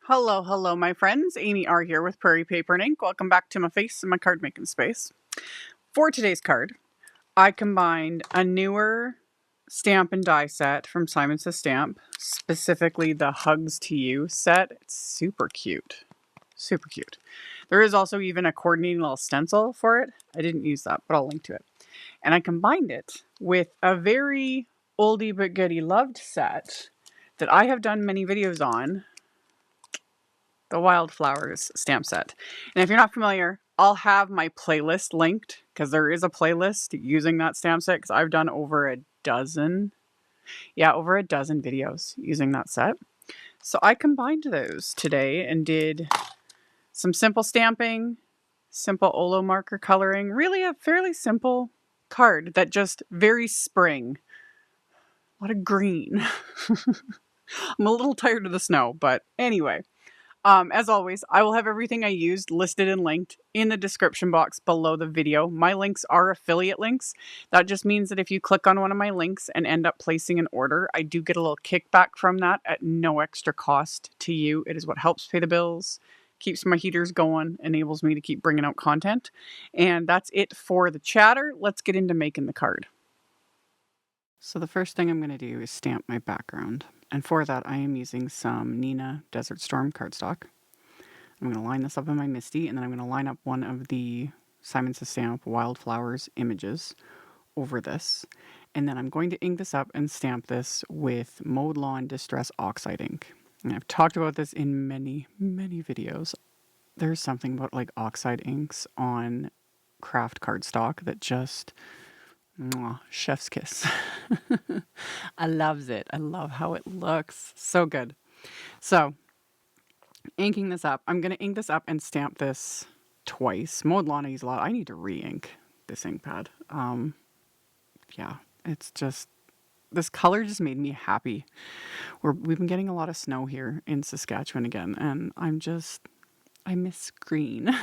Hello, hello, my friends. AmyR here with Prairie Paper and Ink. Welcome back to my face and my card making space. For today's card, I combined a newer stamp and die set from Simon Says Stamp, specifically the Hugs to You set. It's super cute. Super cute. There is also even a coordinating little stencil for it. I didn't use that, but I'll link to it. And I combined it with a very oldie but goodie loved set that I have done many videos on, the WILDFLOWERS stamp set. And if you're not familiar, I'll have my playlist linked because there is a playlist using that stamp set because I've done over a dozen videos using that set. So I combined those today and did some simple stamping, simple Olo marker coloring, really a fairly simple card that just very spring. A lot of green. I'm a little tired of the snow, but anyway. As always, I will have everything I used listed and linked in the description box below the video. My links are affiliate links. That just means that if you click on one of my links and end up placing an order, I do get a little kickback from that at no extra cost to you. It is what helps pay the bills, keeps my heaters going, enables me to keep bringing out content. And that's it for the chatter. Let's get into making the card. So the first thing I'm going to do is stamp my background. And for that, I am using some Neenah Desert Storm cardstock. I'm going to line this up in my MISTI, and then I'm going to line up one of the Simon Says Stamp WILDFLOWERS images over this. And then I'm going to ink this up and stamp this with Mowed Lawn Distress Oxide ink. And I've talked about this in many, many videos. There's something about like oxide inks on craft cardstock that just... mwah, chef's kiss. I loves it. I love how it looks. So good. So, inking this up. I'm going to ink this up and stamp this twice. Mowed Lawn I use a lot. I need to re-ink this ink pad. Yeah, it's just... this color just made me happy. We've been getting a lot of snow here in Saskatchewan again, and I miss green.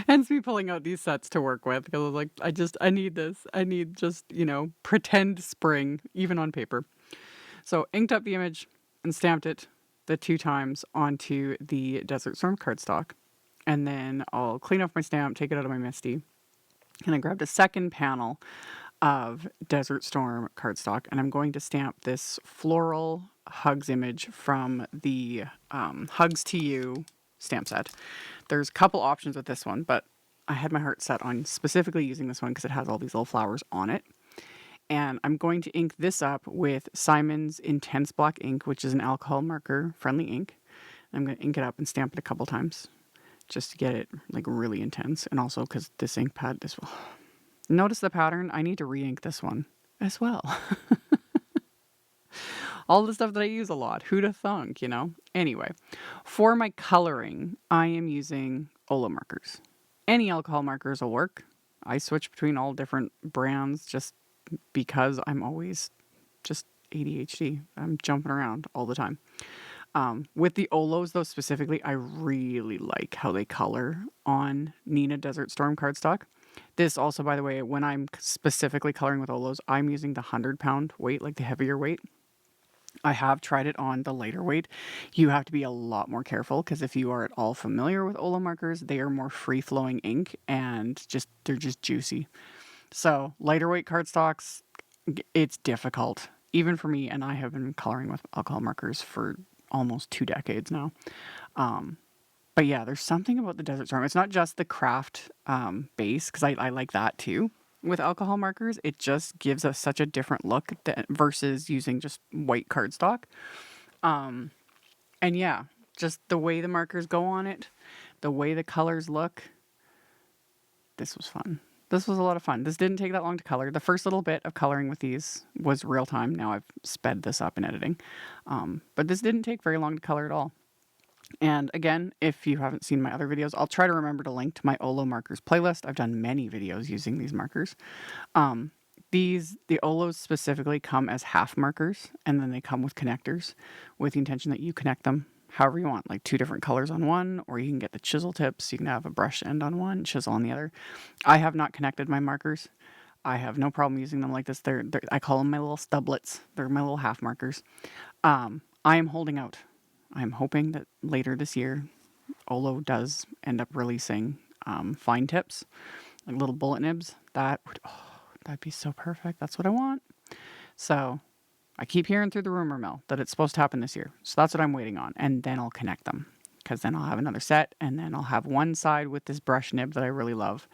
Hence me pulling out these sets to work with because I was like, I need this. I need just, pretend spring, even on paper. So inked up the image and stamped it the 2 times onto the Desert Storm cardstock. And then I'll clean off my stamp, take it out of my MISTI. And I grabbed a second panel of Desert Storm cardstock. And I'm going to stamp this floral hugs image from the Hugs to You stamp set. There's a couple options with this one, but I had my heart set on specifically using this one because it has all these little flowers on it. And I'm going to ink this up with Simon's Intense Black ink, which is an alcohol marker friendly ink. I'm going to ink it up and stamp it a couple times just to get it like really intense. And also because this ink pad, notice the pattern. I need to re-ink this one as well. All the stuff that I use a lot. Who'da thunk, Anyway, for my coloring, I am using Olo markers. Any alcohol markers will work. I switch between all different brands just because I'm always just ADHD. I'm jumping around all the time. With the Olos, though, specifically, I really like how they color on Neenah Desert Storm cardstock. This also, by the way, when I'm specifically coloring with Olos, I'm using the 100-pound weight, like the heavier weight. I have tried it on the lighter weight. You have to be a lot more careful because if you are at all familiar with Olo markers, they are more free-flowing ink and they're just juicy. So lighter weight cardstocks, it's difficult, even for me, and I have been coloring with alcohol markers for almost 2 decades now. But yeah, there's something about the Desert Storm. It's not just the craft base, because I like that too. With alcohol markers, it just gives us such a different look versus using just white cardstock. And yeah, just the way the markers go on it, the way the colors look. This was fun. This was a lot of fun. This didn't take that long to color. The first little bit of coloring with these was real time. Now I've sped this up in editing. But this didn't take very long to color at all. And again, if you haven't seen my other videos, I'll try to remember to link to my Olo markers playlist. I've done many videos using these markers. The Olos specifically come as half markers, and then they come with connectors with the intention that you connect them however you want, like 2 different colors on one, or you can get the chisel tips. You can have a brush end on one, chisel on the other. I have not connected my markers. I have no problem using them like this. I call them my little stublets. They're my little half markers. I am holding out I'm hoping that later this year, Olo does end up releasing fine tips, like little bullet nibs. That'd be so perfect. That's what I want. So I keep hearing through the rumor mill that it's supposed to happen this year. So that's what I'm waiting on. And then I'll connect them, because then I'll have another set, and then I'll have one side with this brush nib that I really love,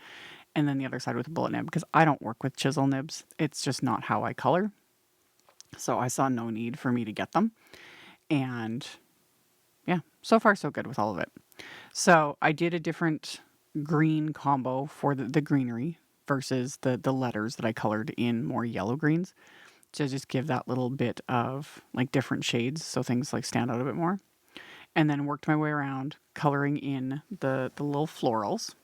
and then the other side with a bullet nib, because I don't work with chisel nibs. It's just not how I color. So I saw no need for me to get them. And yeah, so far so good with all of it. So I did a different green combo for the greenery versus the letters that I colored in more yellow greens, to just give that little bit of like different shades, so things like stand out a bit more. And then worked my way around coloring in the little florals.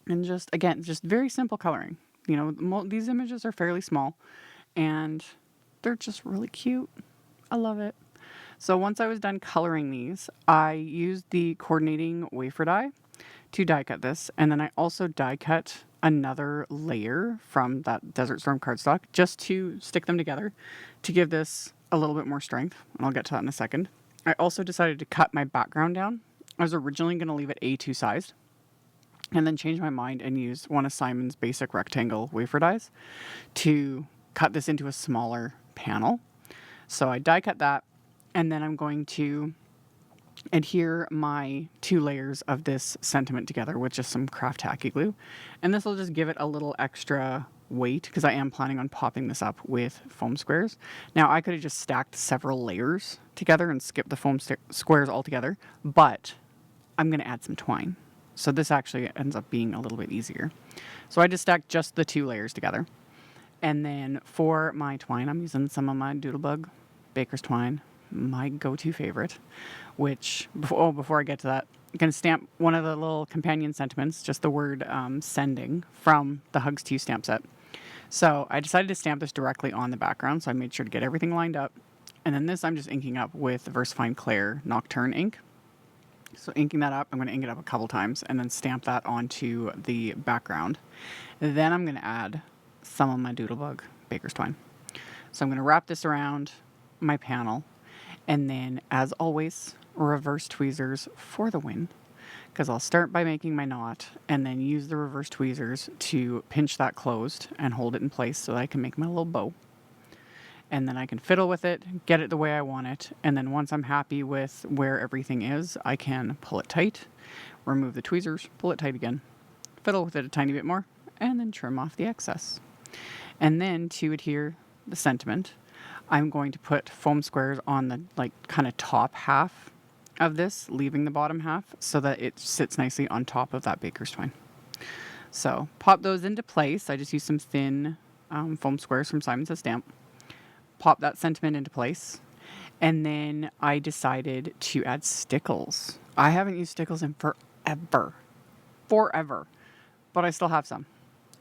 And just, again, just very simple coloring. You know, these images are fairly small, and they're just really cute. I love it. So once I was done coloring these, I used the coordinating wafer die to die cut this. And then I also die cut another layer from that Desert Storm cardstock, just to stick them together to give this a little bit more strength. And I'll get to that in a second. I also decided to cut my background down. I was originally going to leave it A2 sized, and then change my mind and use one of Simon's basic rectangle wafer dies to cut this into a smaller panel. So I die cut that, and then I'm going to adhere my 2 layers of this sentiment together with just some craft tacky glue. And this will just give it a little extra weight, because I am planning on popping this up with foam squares. Now, I could have just stacked several layers together and skipped the foam squares altogether, but I'm going to add some twine. So this actually ends up being a little bit easier. So I just stacked just the 2 layers together. And then for my twine, I'm using some of my Doodlebug Baker's Twine, my go-to favorite, which, before I get to that, I'm going to stamp one of the little companion sentiments, just the word sending, from the Hugs to You stamp set. So I decided to stamp this directly on the background, so I made sure to get everything lined up. And then this I'm just inking up with VersaFine Clair Nocturne ink. So inking that up, I'm going to ink it up a couple times and then stamp that onto the background. Then I'm going to add some of my Doodlebug Baker's Twine. So I'm going to wrap this around my panel, and then, as always, reverse tweezers for the win, because I'll start by making my knot and then use the reverse tweezers to pinch that closed and hold it in place so that I can make my little bow. And then I can fiddle with it, get it the way I want it, and then once I'm happy with where everything is, I can pull it tight, remove the tweezers, pull it tight again, fiddle with it a tiny bit more, and then trim off the excess. And then, to adhere the sentiment, I'm going to put foam squares on the kind of top half of this, leaving the bottom half so that it sits nicely on top of that Baker's Twine. So pop those into place. I just use some thin foam squares from Simon Says Stamp. Pop that sentiment into place. And then I decided to add Stickles. I haven't used Stickles in forever. But I still have some.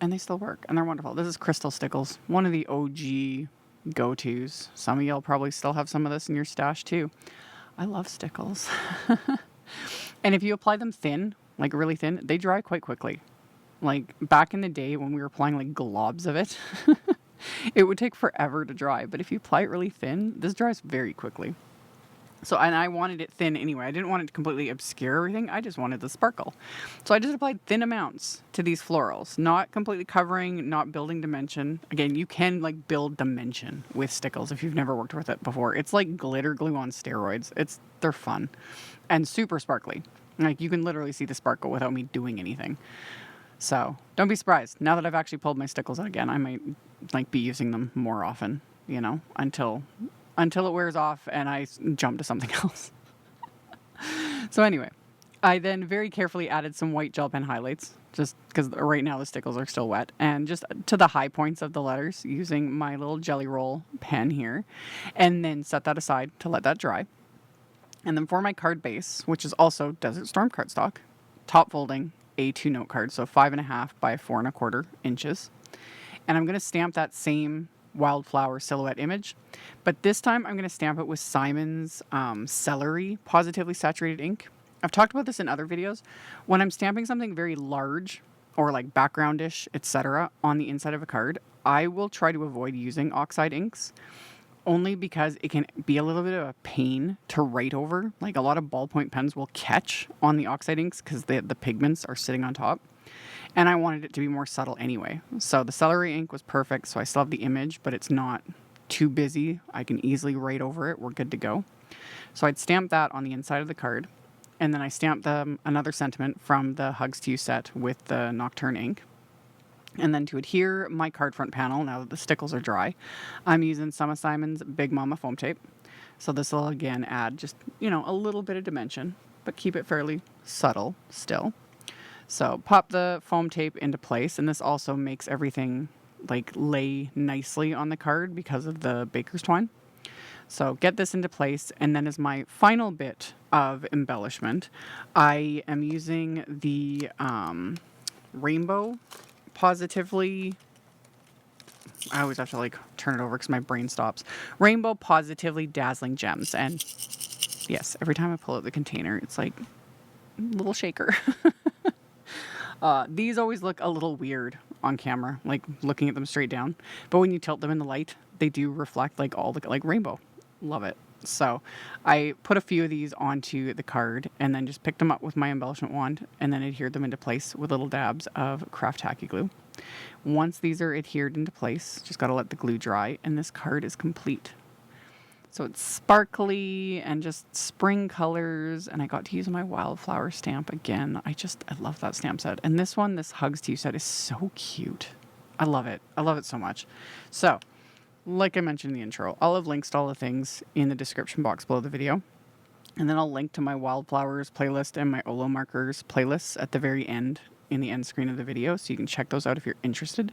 And they still work. And they're wonderful. This is Crystal Stickles. One of the OG go-tos. Some of y'all probably still have some of this in your stash too. I love Stickles. And if you apply them thin, like really thin, they dry quite quickly. Like back in the day when we were applying like globs of it, it would take forever to dry. But if you apply it really thin, this dries very quickly. So, and I wanted it thin anyway. I didn't want it to completely obscure everything. I just wanted the sparkle. So I just applied thin amounts to these florals, not completely covering, not building dimension. Again, you can like build dimension with Stickles if you've never worked with it before. It's like glitter glue on steroids. They're fun and super sparkly. Like you can literally see the sparkle without me doing anything. So don't be surprised. Now that I've actually pulled my Stickles out again, I might like be using them more often, you know, until it wears off and I jump to something else. So anyway, I then very carefully added some white gel pen highlights, just because right now the Stickles are still wet, and just to the high points of the letters using my little jelly roll pen here, and then set that aside to let that dry. And then for my card base, which is also Desert Storm cardstock, top folding A2 note card, so 5.5 by 4 1/4 inches. And I'm going to stamp that same wildflower silhouette image, but this time I'm going to stamp it with Simon's CELERY Positively Saturated ink. I've talked about this in other videos. When I'm stamping something very large or like backgroundish, etc., on the inside of a card, I will try to avoid using Oxide inks only because it can be a little bit of a pain to write over. Like a lot of ballpoint pens will catch on the Oxide inks because the pigments are sitting on top. And I wanted it to be more subtle anyway. So the CELERY ink was perfect. So I still have the image, but it's not too busy. I can easily write over it. We're good to go. So I'd stamp that on the inside of the card. And then I stamped another sentiment from the Hugs to You set with the Nocturne ink. And then to adhere my card front panel, now that the stickles are dry, I'm using some of Simon's Big Mama foam tape. So this will again add just, a little bit of dimension, but keep it fairly subtle still. So pop the foam tape into place, and this also makes everything like lay nicely on the card because of the baker's twine. So get this into place, and then as my final bit of embellishment, I am using the rainbow Pawsitively. I always have to like turn it over because my brain stops. Rainbow Pawsitively Dazzling Gems, and yes, every time I pull out the container, it's like a little shaker. These always look a little weird on camera, like looking at them straight down. But when you tilt them in the light, they do reflect like all the like rainbow. Love it. So I put a few of these onto the card and then just picked them up with my embellishment wand and then adhered them into place with little dabs of craft tacky glue. Once these are adhered into place, just got to let the glue dry and this card is complete. So it's sparkly and just spring colors, and I got to use my wildflower stamp again. I love that stamp set. And this one, this Hugs to You set, is so cute. I love it. I love it so much. So, like I mentioned in the intro, I'll have links to all the things in the description box below the video. And then I'll link to my wildflowers playlist and my Olo markers playlists at the very end, in the end screen of the video, so you can check those out if you're interested.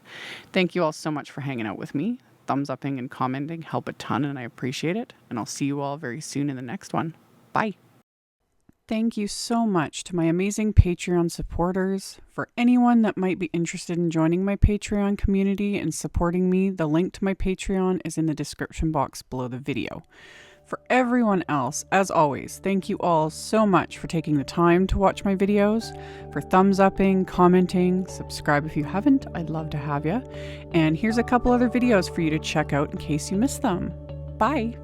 Thank you all so much for hanging out with me. Thumbs upping and commenting help a ton, and I appreciate it. And I'll see you all very soon in the next one. Bye. Thank you so much to my amazing Patreon supporters. For anyone that might be interested in joining my Patreon community and supporting me, the link to my Patreon is in the description box below the video. For everyone else, as always, thank you all so much for taking the time to watch my videos, for thumbs upping, commenting, subscribe if you haven't, I'd love to have you. And here's a couple other videos for you to check out in case you missed them. Bye!